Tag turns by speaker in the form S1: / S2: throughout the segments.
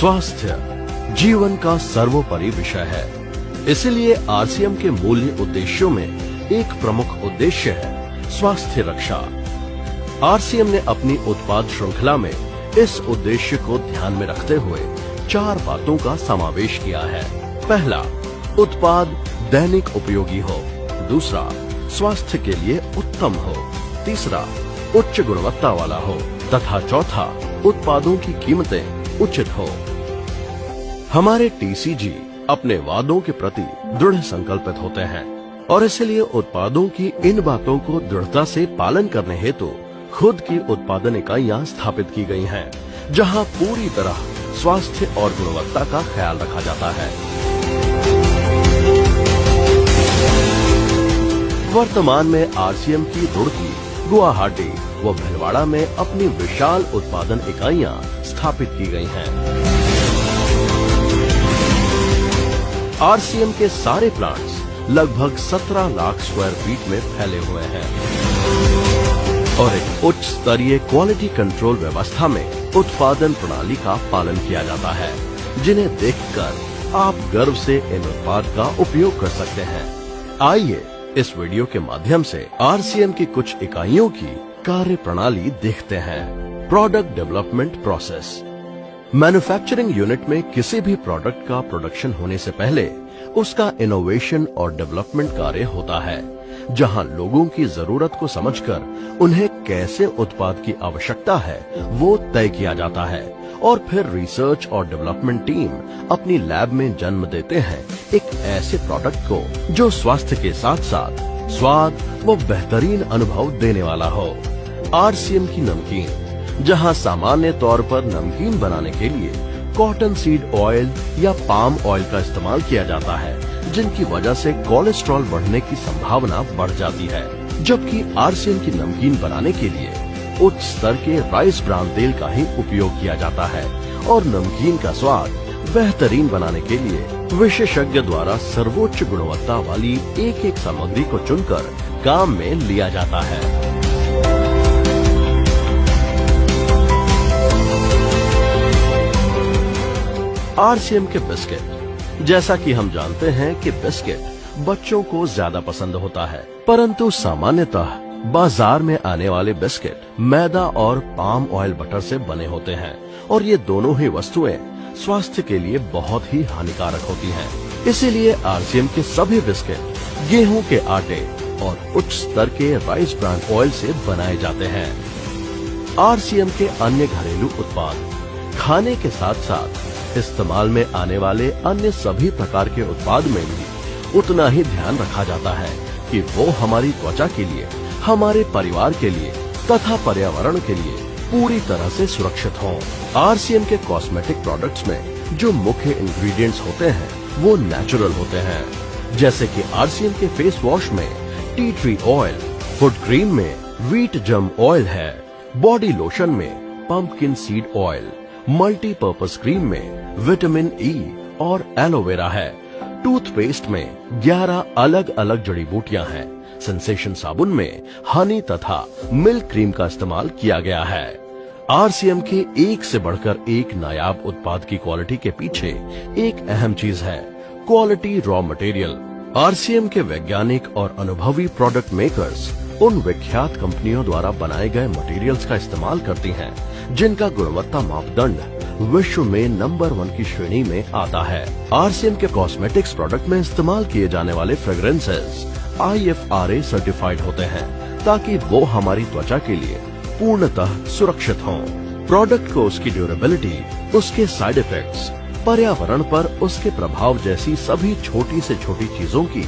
S1: स्वास्थ्य जीवन का सर्वोपरि विषय है, इसलिए आरसीएम के मूल्य उद्देश्यों में एक प्रमुख उद्देश्य है स्वास्थ्य रक्षा। आरसीएम ने अपनी उत्पाद श्रृंखला में इस उद्देश्य को ध्यान में रखते हुए 4 बातों का समावेश किया है। पहला, उत्पाद दैनिक उपयोगी हो। दूसरा, स्वास्थ्य के लिए उत्तम हो। तीसरा, उच्च गुणवत्ता वाला हो तथा चौथा, उत्पादों की कीमतें उचित हो। हमारे टीसीजी अपने वादों के प्रति दृढ़ संकल्पित होते हैं और इसलिए उत्पादों की इन बातों को दृढ़ता से पालन करने हेतु खुद की उत्पादन इकाइयां स्थापित की गई हैं, जहां पूरी तरह स्वास्थ्य और गुणवत्ता का ख्याल रखा जाता है। वर्तमान में आरसीएम की रुड़की, गुवाहाटी व भीलवाड़ा में अपनी विशाल उत्पादन इकाइयां स्थापित की गई हैं। आरसीएम के सारे प्लांट्स लगभग 17 लाख स्क्वायर फीट में फैले हुए हैं और एक उच्च स्तरीय क्वालिटी कंट्रोल व्यवस्था में उत्पादन प्रणाली का पालन किया जाता है, जिन्हें देखकर आप गर्व से इन उत्पाद का उपयोग कर सकते हैं। आइए इस वीडियो के माध्यम से आरसीएम की कुछ इकाइयों की कार्य प्रणाली देखते हैं। Product development process. Manufacturing unit में किसी भी प्रोडक्ट का प्रोडक्शन होने से पहले उसका इनोवेशन और डेवलपमेंट कार्य होता है, जहां लोगों की जरूरत को समझकर उन्हें कैसे उत्पाद की आवश्यकता है वो तय किया जाता है और फिर रिसर्च और डेवलपमेंट टीम अपनी लैब में जन्म देते हैं एक ऐसे प्रोडक्ट को जो स्वास्थ्य के साथ साथ स्वाद व बेहतरीन अनुभव देने वाला हो। आरसीएम की नमकीन, जहां सामान्य तौर पर नमकीन बनाने के लिए कॉटन सीड ऑयल या पाम ऑयल का इस्तेमाल किया जाता है, जिनकी वजह से कोलेस्ट्रॉल बढ़ने की संभावना बढ़ जाती है, जबकि आरसीएम की नमकीन बनाने के लिए उच्च स्तर के राइस ब्रान तेल का ही उपयोग किया जाता है और नमकीन का स्वाद बेहतरीन बनाने के लिए विशेषज्ञ द्वारा सर्वोच्च गुणवत्ता वाली एक एक सामग्री को चुनकर काम में लिया जाता है। आरसीएम के बिस्किट। जैसा कि हम जानते हैं कि बिस्किट बच्चों को ज्यादा पसंद होता है, परंतु सामान्यतः बाजार में आने वाले बिस्किट मैदा और पाम ऑयल बटर से बने होते हैं और ये दोनों ही वस्तुएं स्वास्थ्य के लिए बहुत ही हानिकारक होती हैं। इसीलिए आरसीएम के सभी बिस्किट गेहूं के आटे और उच्च स्तर के राइस ब्रान ऑयल से बनाए जाते हैं। आरसीएम के अन्य घरेलू उत्पाद। खाने के साथ साथ इस्तेमाल में आने वाले अन्य सभी प्रकार के उत्पाद में भी उतना ही ध्यान रखा जाता है कि वो हमारी त्वचा के लिए, हमारे परिवार के लिए तथा पर्यावरण के लिए पूरी तरह से सुरक्षित हों। आरसीएम के कॉस्मेटिक प्रोडक्ट्स में जो मुख्य इंग्रेडिएंट्स होते हैं वो नेचुरल होते हैं, जैसे कि आरसीएम के फेस वॉश में tea tree oil, foot cream में व्हीट जम ऑयल है, बॉडी लोशन में pumpkin seed oil, multipurpose cream में विटामिन ई और एलोवेरा है, टूथपेस्ट में 11 अलग अलग जड़ी बूटियां हैं, सेंसेशन साबुन में हनी तथा मिल्क क्रीम का इस्तेमाल किया गया है। आरसीएम के एक से बढ़कर एक नायाब उत्पाद की क्वालिटी के पीछे एक अहम चीज है, क्वालिटी रॉ मटेरियल। आरसीएम के वैज्ञानिक और अनुभवी प्रोडक्ट मेकर्स उन विख्यात कंपनियों द्वारा बनाए गए मटेरियल्स का इस्तेमाल करती हैं, जिनका गुणवत्ता मापदंड विश्व में नंबर 1 की श्रेणी में आता है। आरसीएम के कॉस्मेटिक्स प्रोडक्ट में इस्तेमाल किए जाने वाले फ्रेग्रेंसेस IFRA सर्टिफाइड होते हैं ताकि वो हमारी त्वचा के लिए पूर्णतः सुरक्षित हों। प्रोडक्ट को उसकी ड्यूरेबिलिटी, उसके साइड इफेक्ट्स, पर्यावरण पर उसके प्रभाव जैसी सभी छोटी से छोटी चीजों की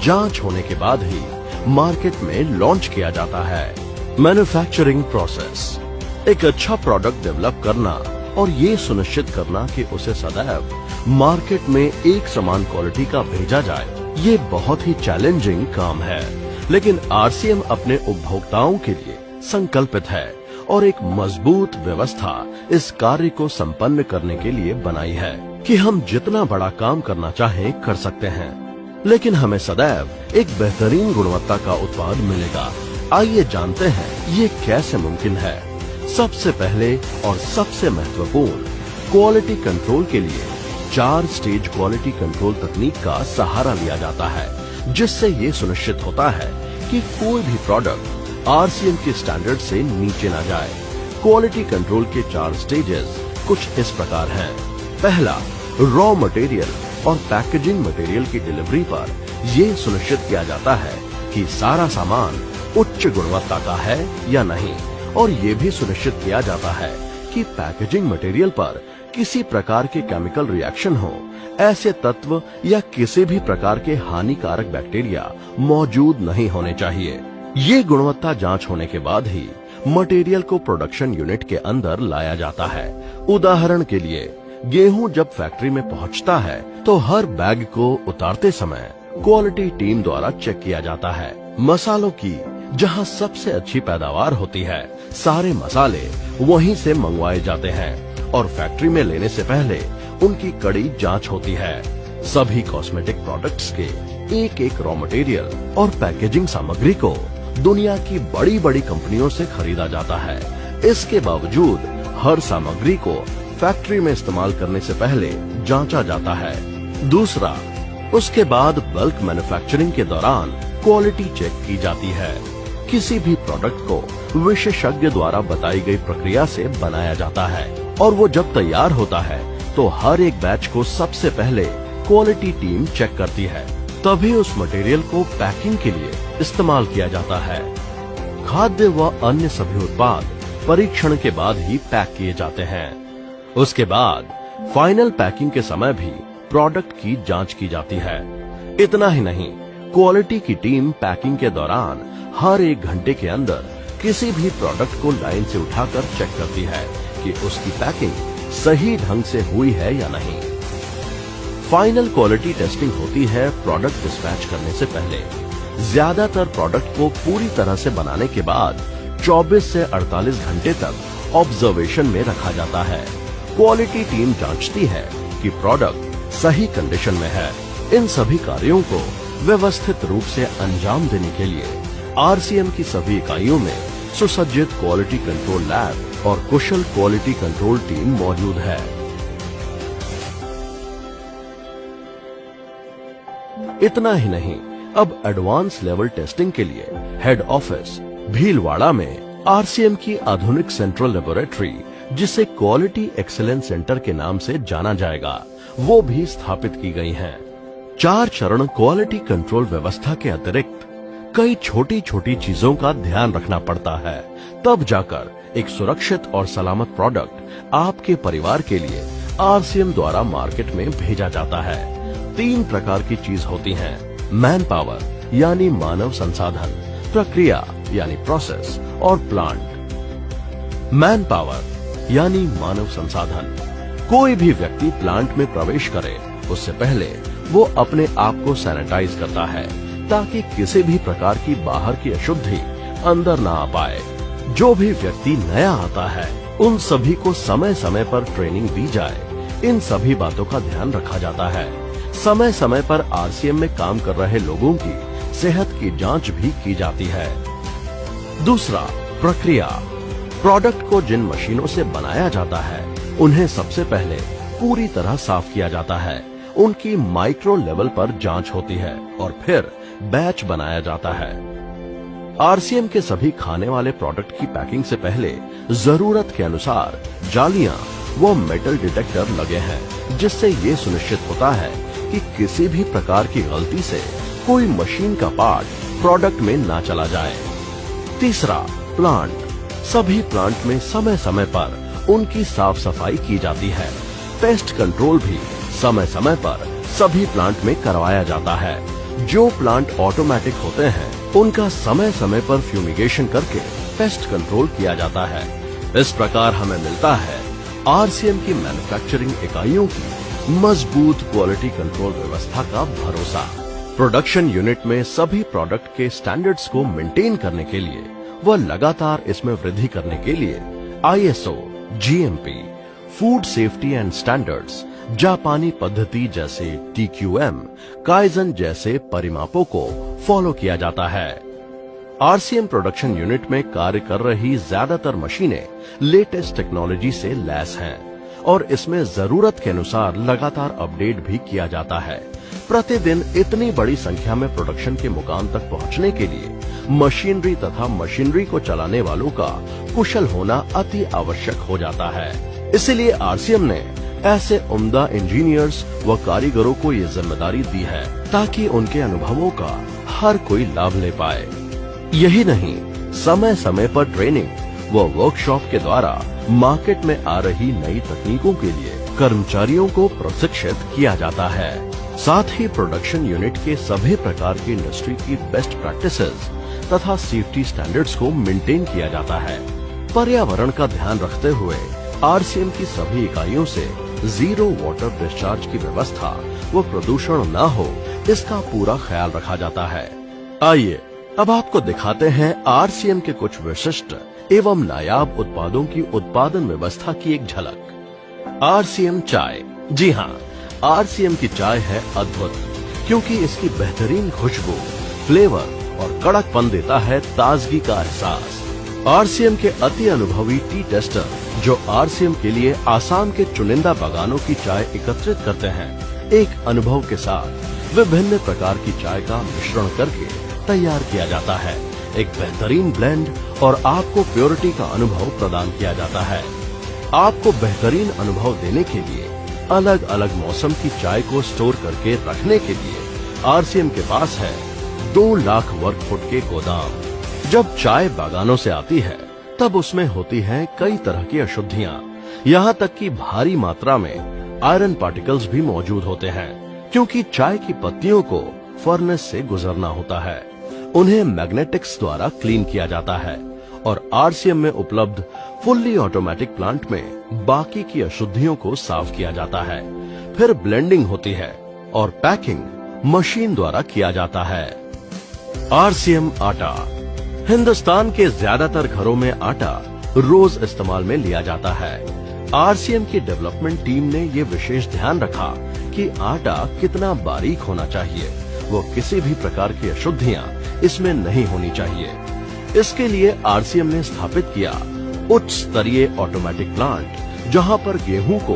S1: जांच होने के बाद ही मार्केट में लॉन्च किया जाता है। Manufacturing process. एक अच्छा प्रोडक्ट डेवलप करना और ये सुनिश्चित करना कि उसे सदैव मार्केट में एक समान क्वालिटी का भेजा जाए, ये बहुत ही चैलेंजिंग काम है, लेकिन आरसीएम अपने उपभोक्ताओं के लिए संकल्पित है और एक मजबूत व्यवस्था इस कार्य को संपन्न करने के लिए बनाई है कि हम जितना बड़ा काम करना चाहें कर सकते हैं, लेकिन हमें सदैव एक बेहतरीन गुणवत्ता का उत्पाद मिलेगा। आइए जानते हैं ये कैसे मुमकिन है। सबसे पहले और सबसे महत्वपूर्ण, क्वालिटी कंट्रोल के लिए 4 स्टेज क्वालिटी कंट्रोल तकनीक का सहारा लिया जाता है, जिससे ये सुनिश्चित होता है कि कोई भी प्रोडक्ट आरसीएम के स्टैंडर्ड से नीचे ना जाए। क्वालिटी कंट्रोल के 4 स्टेजेस कुछ इस प्रकार हैं। पहला, रॉ मटेरियल और पैकेजिंग मटेरियल की डिलीवरी पर यह सुनिश्चित किया जाता है कि सारा सामान उच्च गुणवत्ता का है या नहीं, और ये भी सुनिश्चित किया जाता है कि पैकेजिंग मटेरियल पर किसी प्रकार के केमिकल रिएक्शन हो, ऐसे तत्व या किसी भी प्रकार के हानिकारक बैक्टीरिया मौजूद नहीं होने चाहिए। ये गुणवत्ता जांच होने के बाद ही मटेरियल को प्रोडक्शन यूनिट के अंदर लाया जाता है। उदाहरण के लिए, गेहूं जब फैक्ट्री में पहुंचता है तो हर बैग को उतारते समय क्वालिटी टीम द्वारा चेक किया जाता है। मसालों की जहां सबसे अच्छी पैदावार होती है, सारे मसाले वहीं से मंगवाए जाते हैं और फैक्ट्री में लेने से पहले उनकी कड़ी जांच होती है। सभी कॉस्मेटिक प्रोडक्ट्स के एक रॉ मटेरियल और पैकेजिंग सामग्री को दुनिया की बड़ी बड़ी कंपनियों से खरीदा जाता है। इसके बावजूद हर सामग्री को फैक्ट्री में इस्तेमाल करने से पहले जांचा जाता है। दूसरा, उसके बाद बल्क मैन्युफैक्चरिंग के दौरान क्वालिटी चेक की जाती है। किसी भी प्रोडक्ट को विशेषज्ञ द्वारा बताई गई प्रक्रिया से बनाया जाता है और वो जब तैयार होता है तो हर एक बैच को सबसे पहले क्वालिटी टीम चेक करती है, तभी उस मटेरियल को पैकिंग के लिए इस्तेमाल किया जाता है। खाद्य व अन्य सभी उत्पाद परीक्षण के बाद ही पैक किए जाते हैं। उसके बाद फाइनल पैकिंग के समय भी प्रोडक्ट की जांच की जाती है। इतना ही नहीं, क्वालिटी की टीम पैकिंग के दौरान हर 1 घंटे के अंदर किसी भी प्रोडक्ट को लाइन से उठाकर चेक करती है कि उसकी पैकिंग सही ढंग से हुई है या नहीं। फाइनल क्वालिटी टेस्टिंग होती है प्रोडक्ट डिस्पैच करने से पहले। ज्यादातर प्रोडक्ट को पूरी तरह से बनाने के बाद 24 से 48 घंटे तक ऑब्जर्वेशन में रखा जाता है। क्वालिटी टीम जांचती है कि प्रोडक्ट सही कंडीशन में है। इन सभी कार्यों को व्यवस्थित रूप से अंजाम देने के लिए आरसीएम की सभी इकाइयों में सुसज्जित क्वालिटी कंट्रोल लैब और कुशल क्वालिटी कंट्रोल टीम मौजूद है। इतना ही नहीं, अब एडवांस लेवल टेस्टिंग के लिए हेड ऑफिस भीलवाड़ा में आरसीएम की आधुनिक सेंट्रल लेबोरेटरी, जिसे क्वालिटी एक्सीलेंस सेंटर के नाम से जाना जाएगा, वो भी स्थापित की गई हैं। 4 चरण क्वालिटी कंट्रोल व्यवस्था के अतिरिक्त कई छोटी छोटी चीजों का ध्यान रखना पड़ता है, तब जाकर एक सुरक्षित और सलामत प्रोडक्ट आपके परिवार के लिए आरसीएम द्वारा मार्केट में भेजा जाता है। 3 प्रकार की चीज होती हैं: मैन पावर यानी मानव संसाधन, प्रक्रिया यानी प्रोसेस, और प्लांट। मैन पावर यानी मानव संसाधन। कोई भी व्यक्ति प्लांट में प्रवेश करे उससे पहले वो अपने आप को सैनिटाइज करता है, ताकि किसी भी प्रकार की बाहर की अशुद्धि अंदर ना आ पाए। जो भी व्यक्ति नया आता है उन सभी को समय समय पर ट्रेनिंग दी जाए। इन सभी बातों का ध्यान रखा जाता है। समय समय पर आरसीएम में काम कर रहे लोगों की सेहत की जांच भी की जाती है। दूसरा, प्रक्रिया। प्रोडक्ट को जिन मशीनों से बनाया जाता है उन्हें सबसे पहले पूरी तरह साफ किया जाता है। उनकी माइक्रो लेवल पर जांच होती है और फिर बैच बनाया जाता है। आरसीएम के सभी खाने वाले प्रोडक्ट की पैकिंग से पहले जरूरत के अनुसार जालियां व मेटल डिटेक्टर लगे हैं, जिससे ये सुनिश्चित होता है कि किसी भी प्रकार की गलती से कोई मशीन का पार्ट प्रोडक्ट में ना चला जाए। तीसरा, प्लांट। सभी प्लांट में समय समय पर उनकी साफ सफाई की जाती है। पेस्ट कंट्रोल भी समय समय पर सभी प्लांट में करवाया जाता है। जो प्लांट ऑटोमेटिक होते हैं उनका समय समय पर फ्यूमिगेशन करके पेस्ट कंट्रोल किया जाता है। इस प्रकार हमें मिलता है आरसीएम की मैन्युफैक्चरिंग इकाइयों की मजबूत क्वालिटी कंट्रोल व्यवस्था का भरोसा। प्रोडक्शन यूनिट में सभी प्रोडक्ट के स्टैंडर्ड्स को मेंटेन करने के लिए व लगातार इसमें वृद्धि करने के लिए ISO, GMP, food safety and standards, जापानी पद्धति जैसे टीक्यूएम, काइजन जैसे परिमापों को फॉलो किया जाता है। आरसीएम प्रोडक्शन यूनिट में कार्य कर रही ज्यादातर मशीनें लेटेस्ट टेक्नोलॉजी से लैस हैं और इसमें जरूरत के अनुसार लगातार अपडेट भी किया जाता है। प्रतिदिन इतनी बड़ी संख्या में प्रोडक्शन के मुकाम तक पहुंचने के लिए मशीनरी तथा मशीनरी को चलाने वालों का कुशल होना अति आवश्यक हो जाता है। इसलिए आरसीएम ने ऐसे उम्दा इंजीनियर्स व कारीगरों को ये जिम्मेदारी दी है ताकि उनके अनुभवों का हर कोई लाभ ले पाए। यही नहीं, समय समय पर ट्रेनिंग व वर्कशॉप के द्वारा मार्केट में आ रही नई तकनीकों के लिए कर्मचारियों को प्रशिक्षित किया जाता है। साथ ही प्रोडक्शन यूनिट के सभी प्रकार की इंडस्ट्री की बेस्ट प्रैक्टिसेस तथा सेफ्टी स्टैंडर्ड्स को मेंटेन किया जाता है। पर्यावरण का ध्यान रखते हुए आरसीएम की सभी इकाइयों से जीरो वाटर डिस्चार्ज की व्यवस्था व प्रदूषण न हो, इसका पूरा ख्याल रखा जाता है। आइए अब आपको दिखाते हैं आरसीएम के कुछ विशिष्ट एवं नायाब उत्पादों की उत्पादन व्यवस्था की एक झलक। आरसीएम चाय। जी हाँ, आरसीएम की चाय है अद्भुत, क्योंकि इसकी बेहतरीन खुशबू, फ्लेवर और कड़कपन देता है ताजगी का एहसास। आरसीएम के अति अनुभवी टी टेस्टर जो आरसीएम के लिए आसाम के चुनिंदा बागानों की चाय एकत्रित करते हैं, एक अनुभव के साथ विभिन्न प्रकार की चाय का मिश्रण करके तैयार किया जाता है। एक बेहतरीन ब्लेंड और आपको प्योरिटी का अनुभव प्रदान किया जाता है। आपको बेहतरीन अनुभव देने के लिए अलग अलग मौसम की चाय को स्टोर करके रखने के लिए आरसीएम के पास है 2 लाख वर्ग फुट के गोदाम। जब चाय बागानों से आती है तब उसमें होती हैं कई तरह की अशुद्धियां, यहाँ तक कि भारी मात्रा में आयरन पार्टिकल्स भी मौजूद होते हैं, क्योंकि चाय की पत्तियों को फर्नेस से गुजरना होता है। उन्हें मैग्नेटिक्स द्वारा क्लीन किया जाता है और आरसीएम में उपलब्ध फुल्ली ऑटोमेटिक प्लांट में बाकी की अशुद्धियों को साफ किया जाता है। फिर ब्लेंडिंग होती है और पैकिंग मशीन द्वारा किया जाता है। आरसीएम आटा। हिंदुस्तान के ज्यादातर घरों में आटा रोज इस्तेमाल में लिया जाता है। आरसीएम की डेवलपमेंट टीम ने ये विशेष ध्यान रखा कि आटा कितना बारीक होना चाहिए, वो किसी भी प्रकार की अशुद्धियां इसमें नहीं होनी चाहिए। इसके लिए आरसीएम ने स्थापित किया उच्च स्तरीय ऑटोमेटिक प्लांट, जहां पर गेहूं को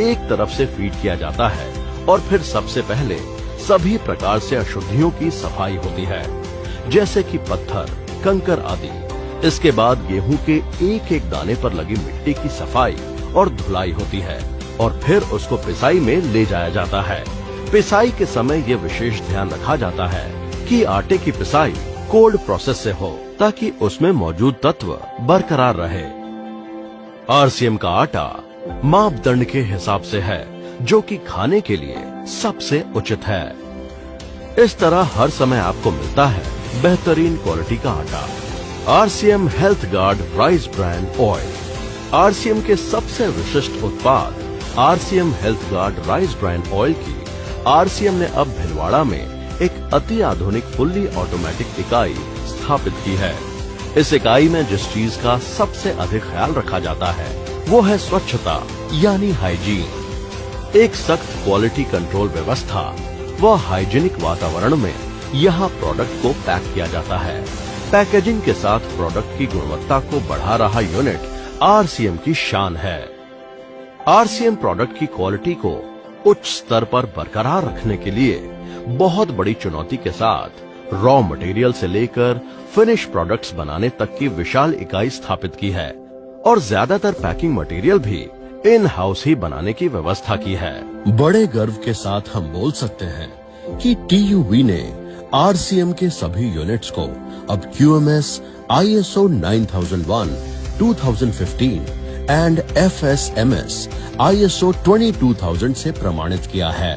S1: एक तरफ से फीड किया जाता है और फिर सबसे पहले सभी प्रकार से अशुद्धियों की सफाई होती है, जैसे कि पत्थर, कंकर आदि। इसके बाद गेहूं के एक एक दाने पर लगी मिट्टी की सफाई और धुलाई होती है और फिर उसको पिसाई में ले जाया जाता है। पिसाई के समय ये विशेष ध्यान रखा जाता है कि आटे की पिसाई कोल्ड प्रोसेस से हो, ताकि उसमें मौजूद तत्व बरकरार रहे। आरसीएम का आटा मापदंड के हिसाब से है, जो कि खाने के लिए सबसे उचित है। इस तरह हर समय आपको मिलता है बेहतरीन क्वालिटी का आटा। RCM health guard rice brand oil. RCM के सबसे विशिष्ट उत्पाद RCM health guard rice brand oil की आरसीएम ने अब भिलवाड़ा में एक अति आधुनिक फुल्ली ऑटोमेटिक इकाई स्थापित की है। इस इकाई में जिस चीज का सबसे अधिक ख्याल रखा जाता है वो है स्वच्छता, यानी हाइजीन। एक सख्त क्वालिटी कंट्रोल व्यवस्था व हाइजीनिक वातावरण में यहाँ प्रोडक्ट को पैक किया जाता है। पैकेजिंग के साथ प्रोडक्ट की गुणवत्ता को बढ़ा रहा यूनिट आरसीएम की शान है। आरसीएम प्रोडक्ट की क्वालिटी को उच्च स्तर पर बरकरार रखने के लिए बहुत बड़ी चुनौती के साथ रॉ मटेरियल से लेकर फिनिश प्रोडक्ट्स बनाने तक की विशाल इकाई स्थापित की है और ज्यादातर पैकिंग मटेरियल भी इन हाउस ही बनाने की व्यवस्था की है। बड़े गर्व के साथ हम बोल सकते हैं कि टीयूवी ने आरसीएम के सभी यूनिट्स को अब QMS, ISO 9001, 2015 and FSMS, ISO 22000 से प्रमाणित किया है।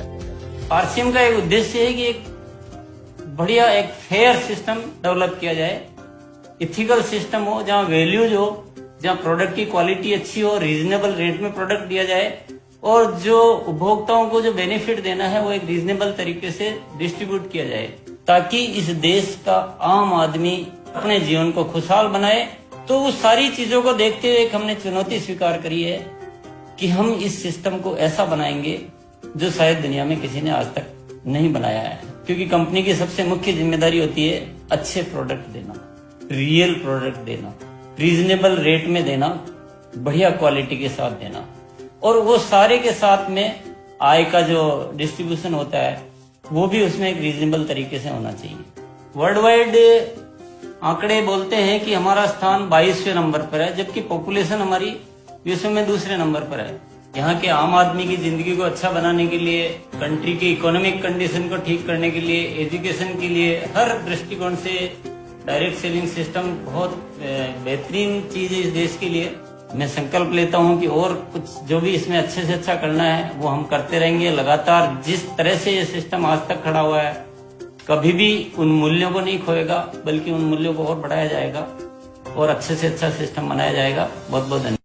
S2: आरसीएम का एक उद्देश्य है कि एक बढ़िया एक फेयर सिस्टम डेवलप किया जाए, इथिकल सिस्टम हो, जहाँ वैल्यूज हो, जहाँ प्रोडक्ट की क्वालिटी अच्छी हो, रीजनेबल रेट में प्रोडक्ट दिया जाए और जो उपभोक्ताओं को जो बेनिफिट देना है वो एक रीजनेबल तरीके से डिस्ट्रीब्यूट किया जाए, ताकि इस देश का आम आदमी अपने जीवन को खुशहाल बनाए। तो वो सारी चीजों को देखते हुए एक हमने चुनौती स्वीकार करी है कि हम इस सिस्टम को ऐसा बनाएंगे जो शायद दुनिया में किसी ने आज तक नहीं बनाया है, क्योंकि कंपनी की सबसे मुख्य जिम्मेदारी होती है अच्छे प्रोडक्ट देना, रियल प्रोडक्ट देना, रीजनेबल रेट में देना, बढ़िया क्वालिटी के साथ देना। और वो सारे के साथ में आय का जो डिस्ट्रीब्यूशन होता है वो भी उसमें एक रीजनेबल तरीके से होना चाहिए। वर्ल्ड वाइड आंकड़े बोलते हैं कि हमारा स्थान 22वें नंबर पर है, जबकि पॉपुलेशन हमारी विश्व में दूसरे नंबर पर है। यहाँ के आम आदमी की जिंदगी को अच्छा बनाने के लिए, कंट्री की इकोनॉमिक कंडीशन को ठीक करने के लिए, एजुकेशन के लिए, हर दृष्टिकोण से डायरेक्ट सेलिंग सिस्टम बहुत बेहतरीन चीज है इस देश के लिए। मैं संकल्प लेता हूं कि और कुछ जो भी इसमें अच्छे से अच्छा करना है वो हम करते रहेंगे लगातार। जिस तरह से ये सिस्टम आज तक खड़ा हुआ है कभी भी उन मूल्यों को नहीं खोएगा, बल्कि उन मूल्यों को और बढ़ाया जाएगा और अच्छे से अच्छा सिस्टम बनाया जाएगा। बहुत बहुत धन्यवाद।